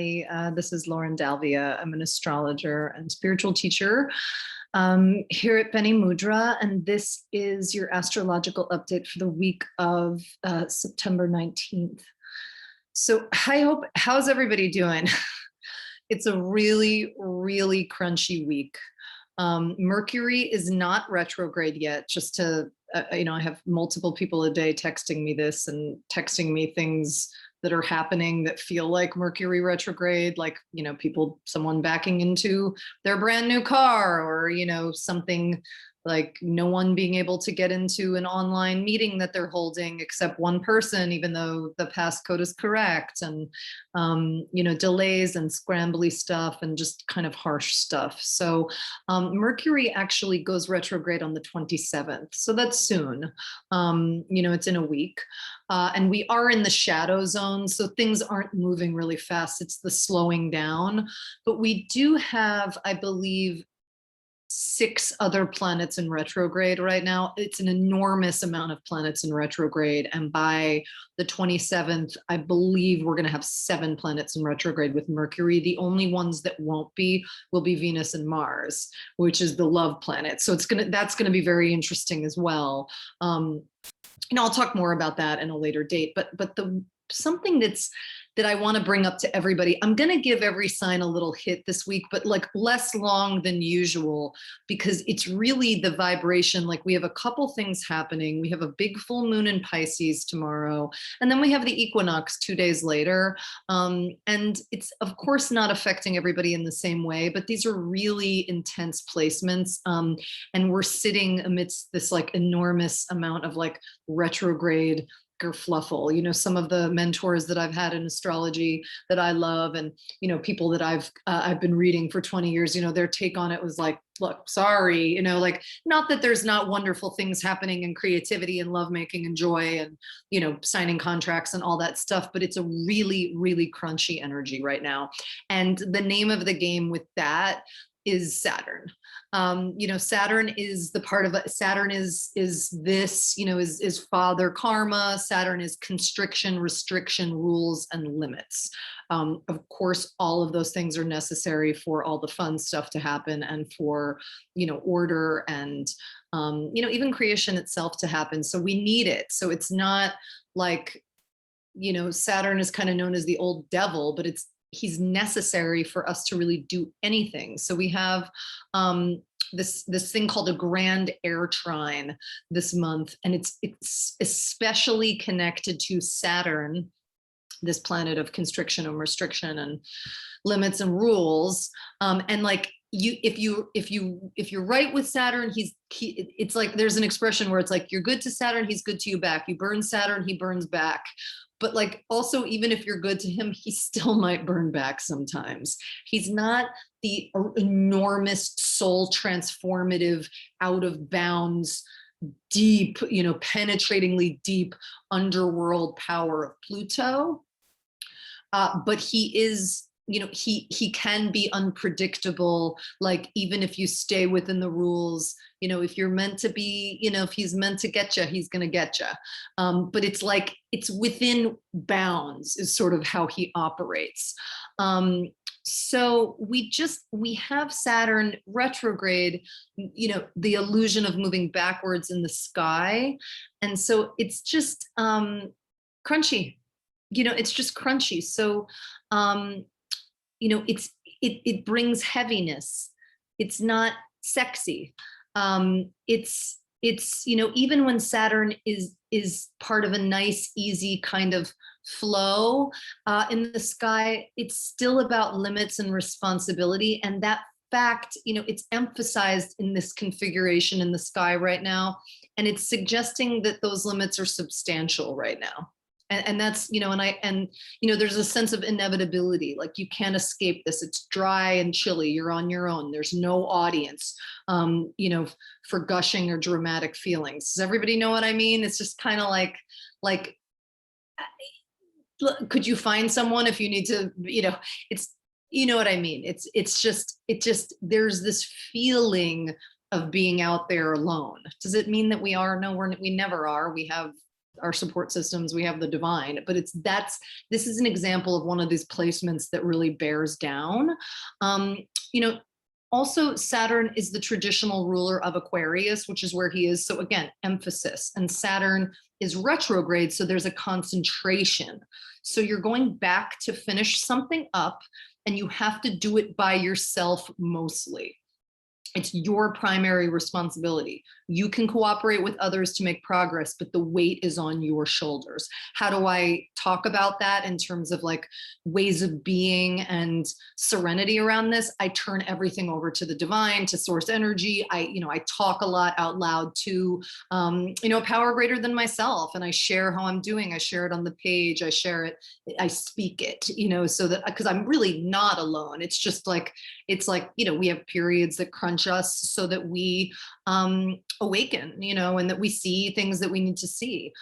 everybody. This is Lauren Dalvia. I'm an astrologer and spiritual teacher here at Bene Mudra, and this is your astrological update for the week of September 19th. So how's everybody doing? It's a really, really crunchy week. Mercury is not retrograde yet, just to, I have multiple people a day texting me this and texting me things that are happening that feel like Mercury retrograde, like, someone backing into their brand new car, or, something like no one being able to get into an online meeting that they're holding except one person, even though the passcode is correct, and, delays and scrambly stuff and just kind of harsh stuff. So Mercury actually goes retrograde on the 27th. So that's soon. It's in a week. And we are in the shadow zone, so things aren't moving really fast. It's the slowing down. But we do have, I believe, 6 other planets in retrograde right now. It's an enormous amount of planets in retrograde. And by the 27th, I believe we're going to have 7 planets in retrograde with Mercury. The only ones that won't be will be Venus and Mars, which is the love planet. So that's going to be very interesting as well. I'll talk more about that in a later date, but something that I want to bring up to everybody. I'm going to give every sign a little hit this week, but like less long than usual, because it's really the vibration. Like we have a couple things happening. We have a big full moon in Pisces tomorrow, and then we have the equinox 2 days later. And it's of course not affecting everybody in the same way, but these are really intense placements. And we're sitting amidst this like enormous amount of like retrograde kerfluffle. Some of the mentors that I've had in astrology that I love, and people that I've been reading for 20 years, their take on it was like, look, sorry, like, not that there's not wonderful things happening in creativity and lovemaking and joy and signing contracts and all that stuff, but it's a really, really crunchy energy right now. And the name of the game with that is Saturn. Saturn is the part of it. Saturn is this, is father karma. Saturn is constriction, restriction, rules, and limits. Of course, all of those things are necessary for all the fun stuff to happen, and for, order and, even creation itself to happen. So we need it. So it's not like, Saturn is kind of known as the old devil, but he's necessary for us to really do anything. So we have this thing called a grand air trine this month, and it's especially connected to Saturn, this planet of constriction and restriction and limits and rules. And like if you're right with Saturn, it's like there's an expression where it's like, you're good to Saturn, he's good to you back. You burn Saturn, he burns back. But like, also, even if you're good to him, he still might burn back sometimes. He's not the enormous soul transformative, out of bounds, deep, penetratingly deep underworld power of Pluto. But he is, he can be unpredictable. Like, even if you stay within the rules, if you're meant to be, if he's meant to get you, he's going to get you. But it's like, it's within bounds is sort of how he operates. So we have Saturn retrograde, the illusion of moving backwards in the sky. And so it's just crunchy, it's just crunchy. So, it brings heaviness. It's not sexy. It's even when Saturn is part of a nice, easy kind of flow in the sky, it's still about limits and responsibility. And that fact, it's emphasized in this configuration in the sky right now. And it's suggesting that those limits are substantial right now. And that's, there's a sense of inevitability, like you can't escape this. It's dry and chilly. You're on your own. There's no audience, for gushing or dramatic feelings. Does everybody know what I mean? It's just kind of like, could you find someone if you need to, it's, what I mean? It's just, there's this feeling of being out there alone. Does it mean that we are? No, we never are. We have our support systems, we have the divine, but this is an example of one of these placements that really bears down. You know, also, Saturn is the traditional ruler of Aquarius, which is where he is. So again, emphasis. And Saturn is retrograde, so there's a concentration. So you're going back to finish something up, and you have to do it by yourself mostly. It's your primary responsibility. You can cooperate with others to make progress, but the weight is on your shoulders. How do I talk about that in terms of like ways of being and serenity around this? I turn everything over to the divine, to source energy. I talk a lot out loud to, a power greater than myself. And I share how I'm doing. I share it on the page. I share it. I speak it, so that, because I'm really not alone. It's just like, we have periods that crunch us so that we awaken, and that we see things that we need to see.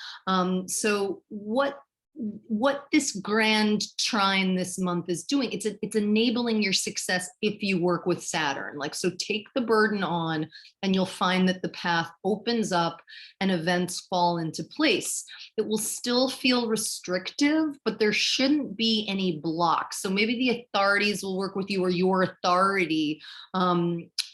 So what this grand trine this month is doing, it's enabling your success if you work with Saturn. Like, so take the burden on, and you'll find that the path opens up and events fall into place. It will still feel restrictive, but there shouldn't be any blocks. So maybe the authorities will work with you, or your authority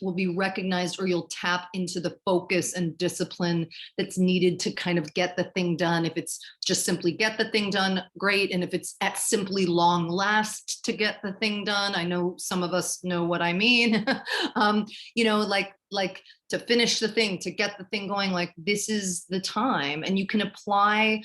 will be recognized, or you'll tap into the focus and discipline that's needed to kind of get the thing done. If it's just simply get the thing done, great. And if it's at simply long last to get the thing done, I know some of us know what I mean, like to finish the thing, to get the thing going, like this is the time. And you can apply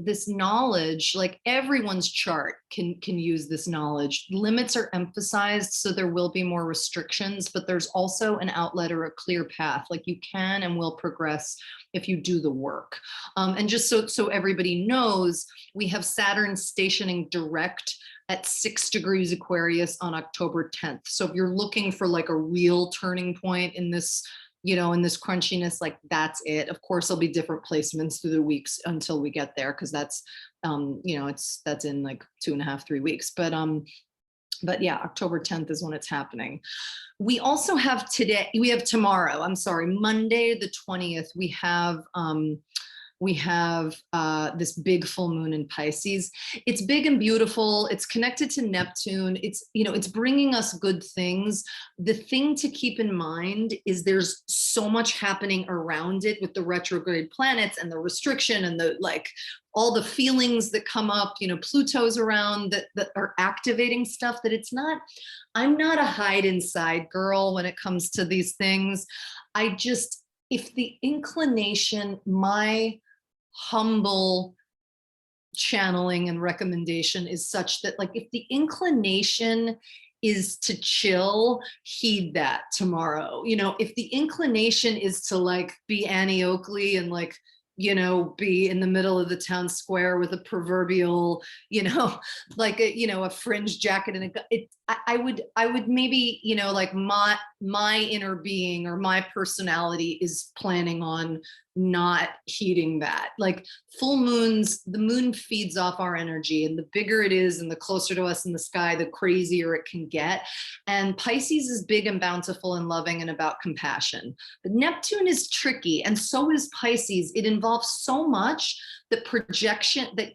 this knowledge, like everyone's chart can use this knowledge. Limits are emphasized, so there will be more restrictions, but there's also an outlet or a clear path. Like you can and will progress if you do the work. And just so everybody knows, we have Saturn stationing direct at 6 degrees Aquarius on October 10th. So if you're looking for like a real turning point in this, in this crunchiness, like that's it. Of course, there'll be different placements through the weeks until we get there, because that's, that's in like 2.5, 3 weeks. But yeah, October 10th is when it's happening. We also have tomorrow, Monday, the 20th, we have this big full moon in Pisces. It's big and beautiful. It's connected to Neptune. It's bringing us good things. The thing to keep in mind is there's so much happening around it with the retrograde planets and the restriction and all the feelings that come up, Pluto's around that are activating stuff, that I'm not a hide inside girl when it comes to these things. If the inclination, my humble channeling and recommendation is such that, like, if the inclination is to chill, heed that tomorrow. If the inclination is to like be Annie Oakley and like, be in the middle of the town square with a proverbial, like a fringe jacket and I would maybe, like my inner being or my personality is planning on not heeding that. Like full moons, the moon feeds off our energy, and the bigger it is and the closer to us in the sky, the crazier it can get. And Pisces is big and bountiful and loving and about compassion. But Neptune is tricky, and so is Pisces. It involves so much that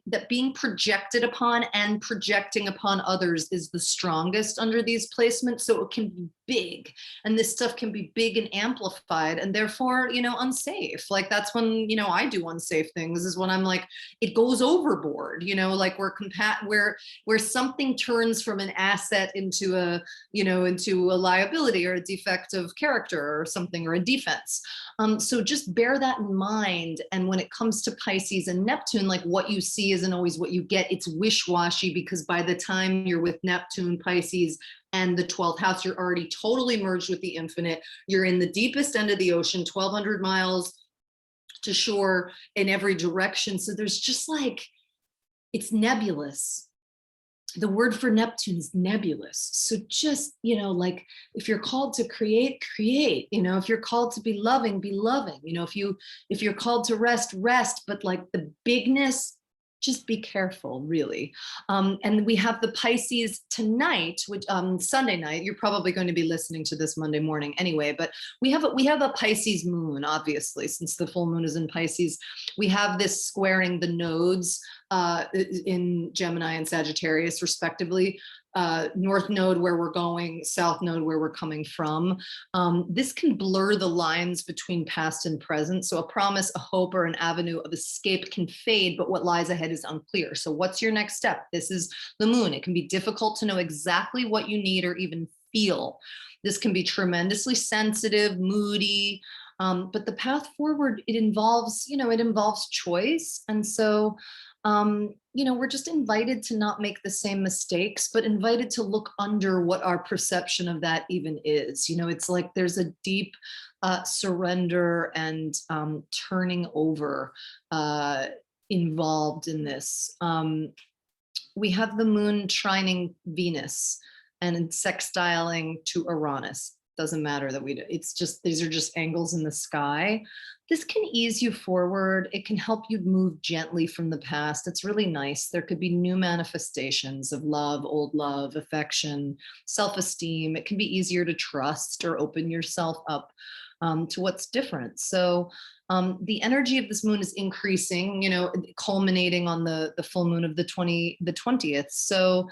that being projected upon and projecting upon others is the strongest under these placements. So it can be big, and this stuff can be big and amplified, and therefore, unsafe. Like that's when, I do unsafe things, is when I'm like, it goes overboard, like where something turns from an asset into a liability or a defective character or something, or a defense. So just bear that in mind. And when it comes to Pisces and Neptune, like what you see isn't always what you get. It's wish-washy, because by the time you're with Neptune, Pisces, and the 12th house, you're already totally merged with the infinite. You're in the deepest end of the ocean, 1,200 miles to shore in every direction. So there's just like, it's nebulous. The word for Neptune is nebulous. So just, like if you're called to create, if you're called to be loving, be loving, if you're called to rest, but like the bigness just be careful, really. And we have the Pisces tonight, which Sunday night. You're probably going to be listening to this Monday morning anyway. But we have a Pisces moon, obviously, since the full moon is in Pisces. We have this squaring the nodes in Gemini and Sagittarius, respectively. North node where we're going, south node where we're coming from. This can blur the lines between past and present. So a promise, a hope, or an avenue of escape can fade, but what lies ahead is unclear. So what's your next step? This is the moon. It can be difficult to know exactly what you need or even feel. This can be tremendously sensitive, moody, but the path forward, it involves choice. And so we're just invited to not make the same mistakes, but invited to look under what our perception of that even is. It's like there's a deep surrender and turning over involved in this. We have the moon trining Venus and sextiling to Uranus. Doesn't matter that it's just, these are just angles in the sky. This can ease you forward. It can help you move gently from the past. It's really nice. There could be new manifestations of love, old love, affection, self-esteem. It can be easier to trust or open yourself up to what's different. So the energy of this moon is increasing, culminating on the full moon of the 20th. So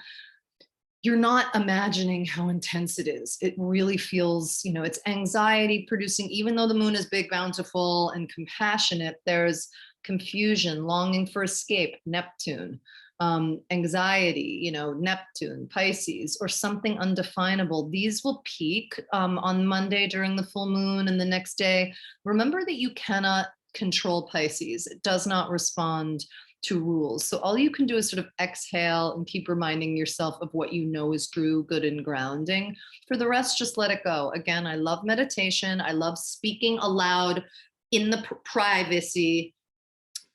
you're not imagining how intense it is. It really feels, it's anxiety producing. Even though the moon is big, bountiful, and compassionate, there's confusion, longing for escape, Neptune, anxiety, Neptune, Pisces, or something undefinable. These will peak on Monday during the full moon and the next day. Remember that you cannot control Pisces. It does not respond to rules. So all you can do is sort of exhale and keep reminding yourself of what you know is true, good, and grounding. For the rest, just let it go. Again, I love meditation. I love speaking aloud in the privacy,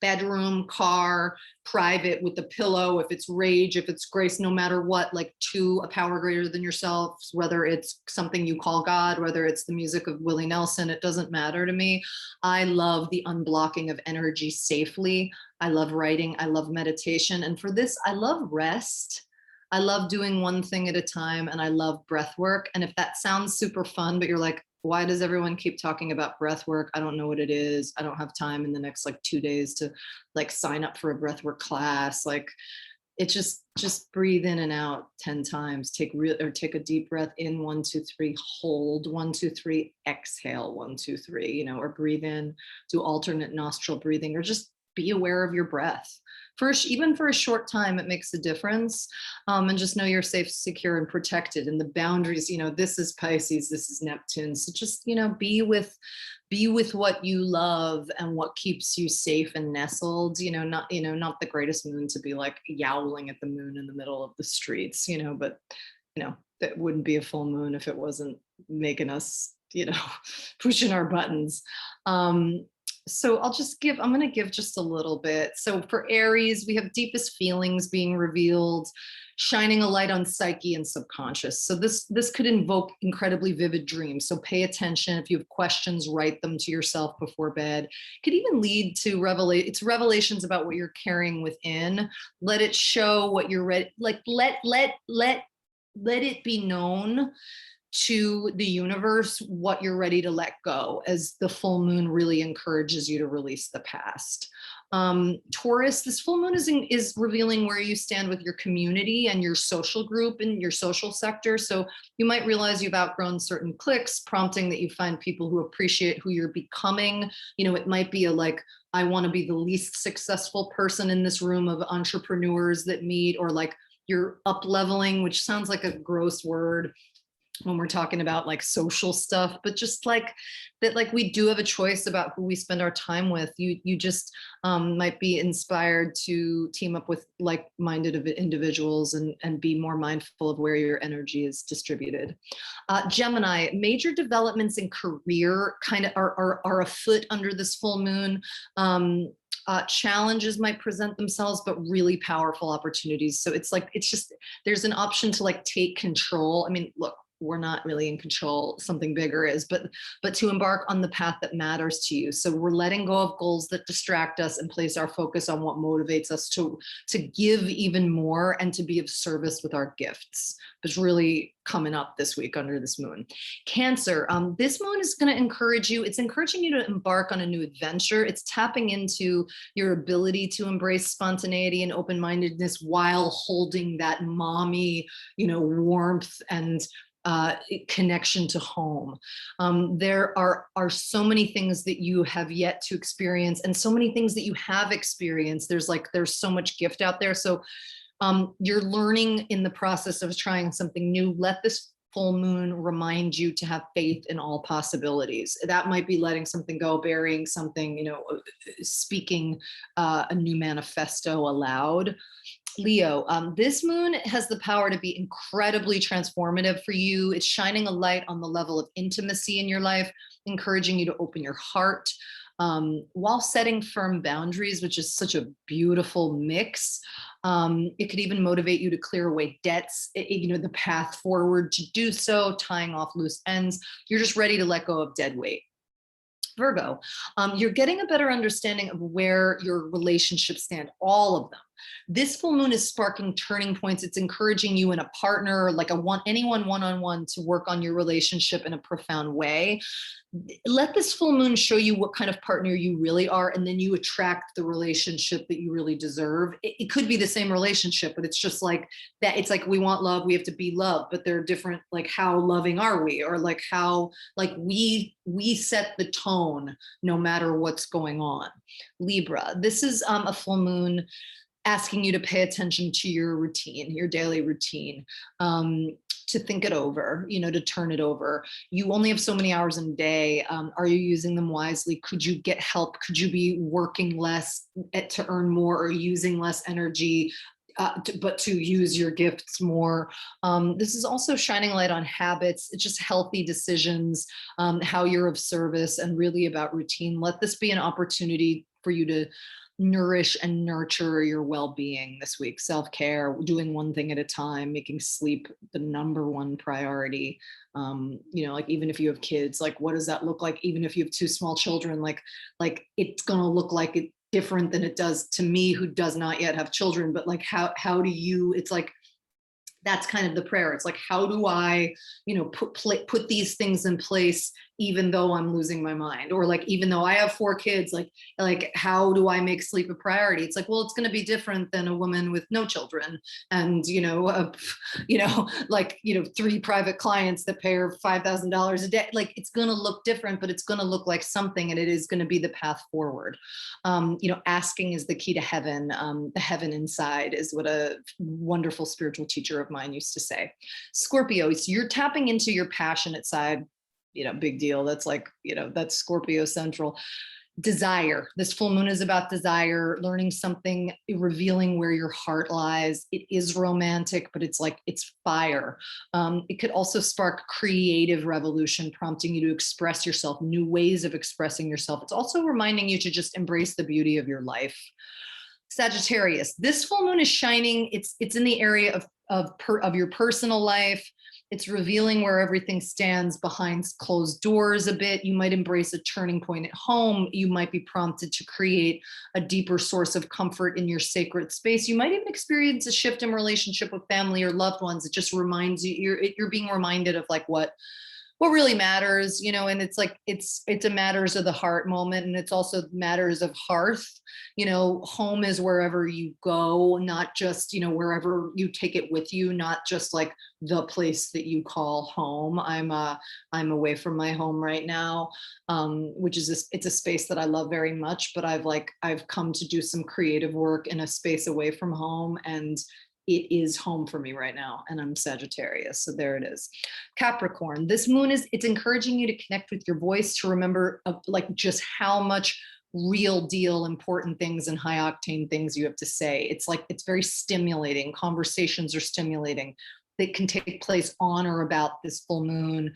bedroom, car, private, with the pillow, if it's rage, if it's grace, no matter what, like to a power greater than yourself, whether it's something you call God, whether it's the music of Willie Nelson, it doesn't matter to me. I love the unblocking of energy safely. I love writing. I love meditation. And for this, I love rest. I love doing one thing at a time, and I love breath work. And if that sounds super fun, but you're like, why does everyone keep talking about breath work? I don't know what it is. I don't have time in the next 2 days to sign up for a breath work class. It just breathe in and out 10 times. Take a deep breath in, 1, 2, 3, hold, 1, 2, 3, exhale, 1, 2, 3, or breathe in, do alternate nostril breathing, or just be aware of your breath. Even for a short time, it makes a difference. And just know you're safe, secure, and protected. And the boundaries, this is Pisces, this is Neptune. So just, be with what you love and what keeps you safe and nestled, not the greatest moon to be yowling at the moon in the middle of the streets, but that wouldn't be a full moon if it wasn't making us, pushing our buttons. So I'm going to give just a little bit. So for Aries, we have deepest feelings being revealed, shining a light on psyche and subconscious. So this could invoke incredibly vivid dreams. So pay attention. If you have questions, write them to yourself before bed. It could even lead to revelations about what you're carrying within. Let it show what you're ready. Let it be known to the universe what you're ready to let go, as the full moon really encourages you to release the past. Taurus, this full moon is revealing where you stand with your community and your social group and your social sector. So you might realize you've outgrown certain cliques, prompting that you find people who appreciate who you're becoming. It might be I want to be the least successful person in this room of entrepreneurs that meet, or you're up leveling, which sounds like a gross word when we're talking about social stuff, but just that we do have a choice about who we spend our time with. You just might be inspired to team up with like-minded individuals and be more mindful of where your energy is distributed. Gemini, major developments in career kind of are afoot under this full moon. Challenges might present themselves, but really powerful opportunities. So it's just, there's an option to take control. I mean, look, we're not really in control, something bigger is, but to embark on the path that matters to you. So we're letting go of goals that distract us and place our focus on what motivates us to give even more and to be of service with our gifts. It's really coming up this week under this moon. Cancer, this moon is going to encourage you. It's encouraging you to embark on a new adventure. It's tapping into your ability to embrace spontaneity and open-mindedness while holding that mommy, warmth and connection to home. There are so many things that you have yet to experience and so many things that you have experienced. There's so much gift out there. So you're learning in the process of trying something new. Let this full moon remind you to have faith in all possibilities. That might be letting something go, burying something, speaking a new manifesto aloud. Leo, this moon has the power to be incredibly transformative for you. It's shining a light on the level of intimacy in your life, encouraging you to open your heart while setting firm boundaries, which is such a beautiful mix. It could even motivate you to clear away debts, the path forward to do so, tying off loose ends. You're just ready to let go of dead weight. Virgo, you're getting a better understanding of where your relationships stand, all of them. This full moon is sparking turning points. It's encouraging you and a partner, anyone one-on-one, to work on your relationship in a profound way. Let this full moon show you what kind of partner you really are, and then you attract the relationship that you really deserve. It could be the same relationship, but it's just like that. It's like we want love, we have to be loved, but they're different. Like, how loving are we? Or how we set the tone no matter what's going on. Libra, this is a full moon asking you to pay attention to your routine, your daily routine, to think it over, to turn it over. You only have so many hours in a day. Are you using them wisely? Could you get help? Could you be working less to earn more, or using less energy, but to use your gifts more? This is also shining a light on habits. It's just healthy decisions, how you're of service, and really about routine. Let this be an opportunity for you to nourish and nurture your well-being this week. Self-care, doing one thing at a time, making sleep the number one priority. Even if you have kids, what does that look like? Even if you have two small children, it's going to look like it different than it does to me, who does not yet have children. But how do you, it's that's kind of the prayer. It's how do I, put these things in place, even though I'm losing my mind, or even though I have 4 kids, how do I make sleep a priority? It's well, it's going to be different than a woman with no children and, 3 private clients that pay her $5,000 a day. It's going to look different, but it's going to look like something, and it is going to be the path forward. Asking is the key to heaven. The heaven inside is what a wonderful spiritual teacher of mine used to say. Scorpio, so you're tapping into your passionate side, big deal. That's that's Scorpio central. Desire. This full moon is about desire, learning something, revealing where your heart lies. It is romantic, but it's fire. It could also spark creative revolution, prompting you to express yourself, new ways of expressing yourself. It's also reminding you to just embrace the beauty of your life. Sagittarius, this full moon is shining. It's in the area of your personal life. It's revealing where everything stands behind closed doors a bit. You might embrace a turning point at home. You might be prompted to create a deeper source of comfort in your sacred space. You might even experience a shift in relationship with family or loved ones. It just reminds you, you're being reminded of what really matters, and it's a matters of the heart moment. And it's also matters of hearth. Home is wherever you go, not just, wherever you take it with you, not just the place that you call home. I'm away from my home right now, which is it's a space that I love very much, but I've come to do some creative work in a space away from home, and it is home for me right now, and I'm Sagittarius, so there it is. Capricorn, this moon it's encouraging you to connect with your voice, to remember just how much real deal important things and high octane things you have to say. It's very stimulating. Conversations are stimulating. That can take place on or about this full moon.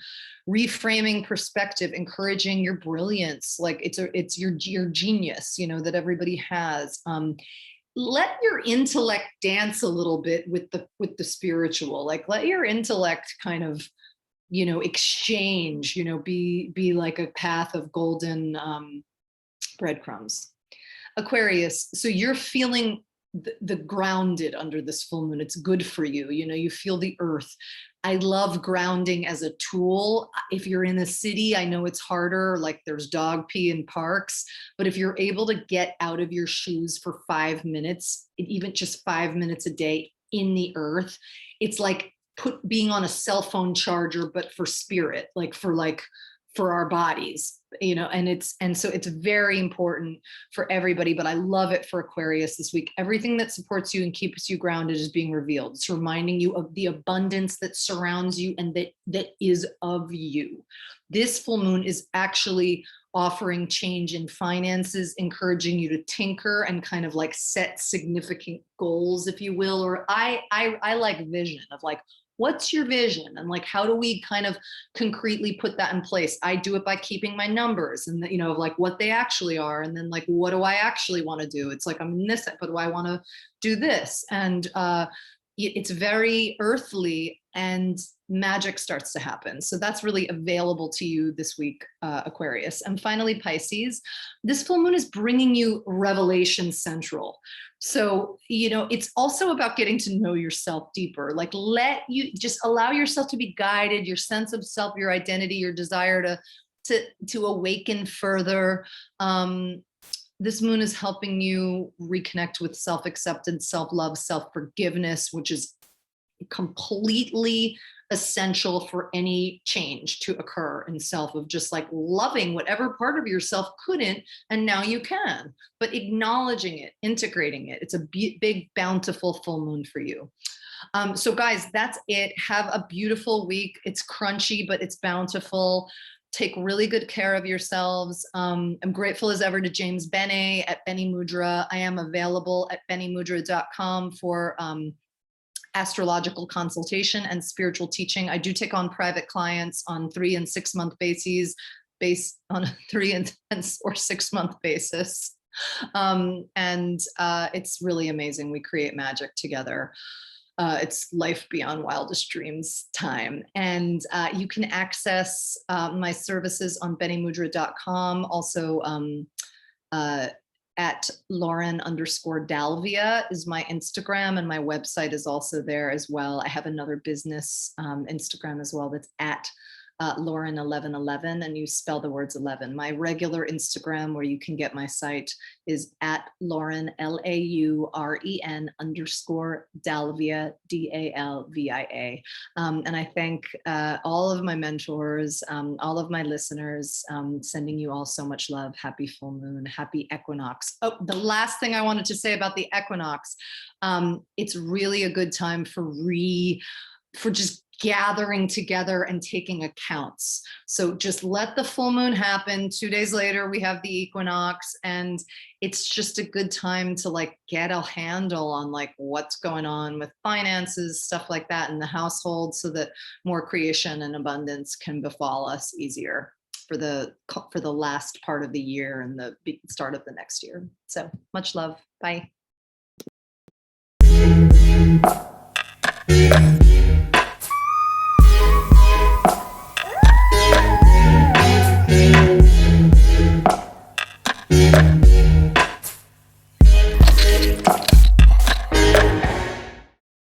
Reframing perspective, encouraging your brilliance, it's your genius, that everybody has. Let your intellect dance a little bit with the spiritual. Let your intellect kind of exchange, be like a path of golden breadcrumbs. Aquarius, so you're feeling the grounded under this full moon. It's good for you. You feel the earth. I love grounding as a tool. If you're in a city, I know it's harder, like there's dog pee in parks, but if you're able to get out of your shoes for 5 minutes, even just 5 minutes a day in the earth, it's like being on a cell phone charger, but for spirit, for our bodies, and so it's very important for everybody, but I love it for Aquarius this week. Everything that supports you and keeps you grounded is being revealed. It's reminding you of the abundance that surrounds you and that is of you. This full moon is actually offering change in finances, encouraging you to tinker and kind of like set significant goals, if you will, or I like vision of like, what's your vision? And like, how do we kind of concretely put that in place? I do it by keeping my numbers and, like what they actually are. And then like, what do I actually want to do? It's like, I'm in this, but do I want to do this? And it's very earthly and magic starts to happen. So that's really available to you this week, Aquarius. And finally, Pisces, this full moon is bringing you revelation central. So, it's also about getting to know yourself deeper. Like just allow yourself to be guided, your sense of self, your identity, your desire to awaken further. This moon is helping you reconnect with self-acceptance, self-love, self-forgiveness, which is completely essential for any change to occur in self, of just like loving whatever part of yourself couldn't, and now you can, but acknowledging it, integrating it. It's a big, bountiful full moon for you. So guys, that's it. Have a beautiful week. It's crunchy, but it's bountiful. Take really good care of yourselves. I'm grateful as ever to James Bene at Bene Mudra. I am available at benemudra.com for astrological consultation and spiritual teaching. I do take on private clients on 3 and 6 month bases, based on a 3 or 6 month basis. It's really amazing. We create magic together. It's life beyond wildest dreams time. And you can access my services on benemudra.com. Also, at Lauren_Dalvia is my Instagram, and my website is also there as well. I have another business Instagram as well that's at Lauren1111, and you spell the words 11. My regular Instagram, where you can get my site, is at Lauren, LAUREN _Dalvia, DALVIA. And I thank all of my mentors, all of my listeners, sending you all so much love. Happy full moon, happy equinox. Oh, the last thing I wanted to say about the equinox, it's really a good time for just gathering together and taking accounts. So just let the full moon happen. 2 days later, we have the equinox, and it's just a good time to like get a handle on like what's going on with finances, stuff like that in the household, so that more creation and abundance can befall us easier for the last part of the year and the start of the next year. So much love. Bye.